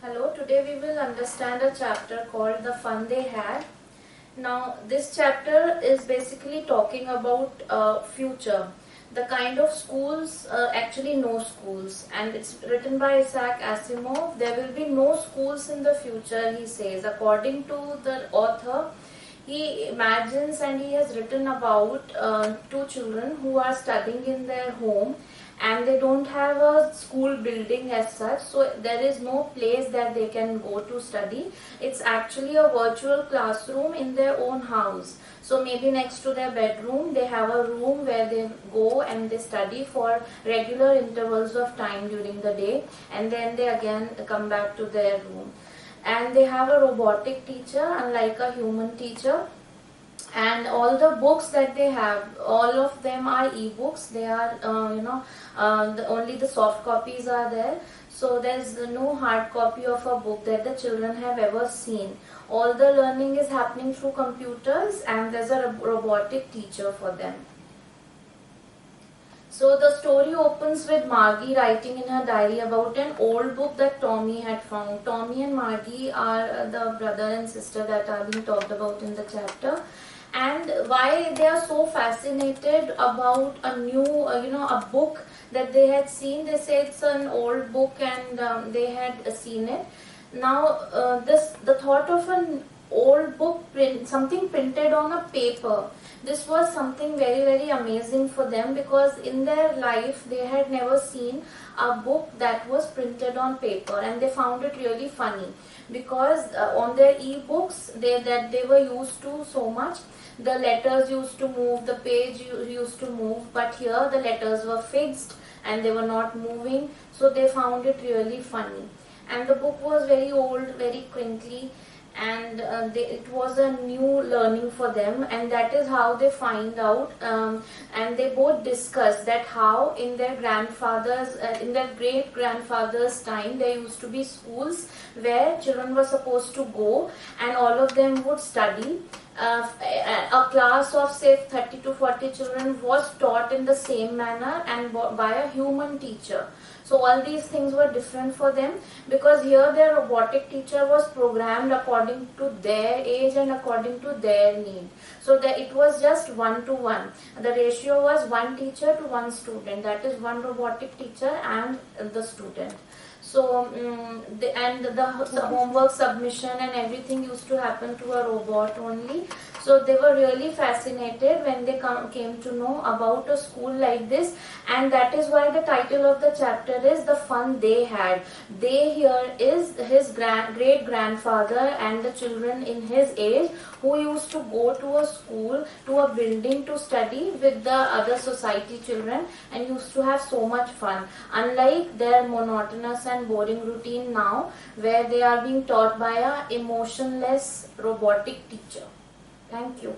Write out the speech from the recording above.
Hello, today we will understand a chapter called The Fun They Had. Now, this chapter is basically talking about future, the kind of schools, actually no schools, and it's written by Isaac Asimov. There will be no schools in the future, he says. According to the author, he imagines and he has written about two children who are studying in their home, and they don't have a school building as such, so there is no place that they can go to study. It's actually a virtual classroom in their own house. So maybe next to their bedroom they have a room where they go and they study for regular intervals of time during the day, and then they again come back to their room. And they have a robotic teacher unlike a human teacher, and all the books that they have, all of them are e-books. They are only the soft copies are there, so there's no hard copy of a book that the children have ever seen. All the learning is happening through computers, and there's a robotic teacher for them. So the story opens with Margie writing in her diary about an old book that Tommy had found. Tommy and Margie are the brother and sister that are being talked about in the chapter. And why they are so fascinated about a new, a book that they had seen. They say it's an old book, and they had seen it. Now, the thought of an old book, something printed on a paper, this was something very, very amazing for them, because in their life they had never seen a book that was printed on paper, and they found it really funny, because on their e-books that they were used to so much, the letters used to move, the page used to move, but here the letters were fixed and they were not moving, so they found it really funny. And the book was very old, very crinkly, and it was a new learning for them, and that is how they find out, and they both discuss that how in their grandfathers, in their great grandfathers' time, there used to be schools where children were supposed to go and all of them would study. A class of say 30 to 40 children was taught in the same manner and by a human teacher. So all these things were different for them, because here their robotic teacher was programmed according to their age and according to their need. So that it was just 1-to-1. The ratio was one teacher to one student. That is one robotic teacher and the student. So the homework submission and everything used to happen to a robot only. So they were really fascinated when they came to know about a school like this, and that is why the title of the chapter is The Fun They Had. They here is his great grandfather and the children in his age who used to go to a school, to a building to study with the other society children, and used to have so much fun, unlike their monotonous and boring routine now, where they are being taught by a emotionless robotic teacher. Thank you.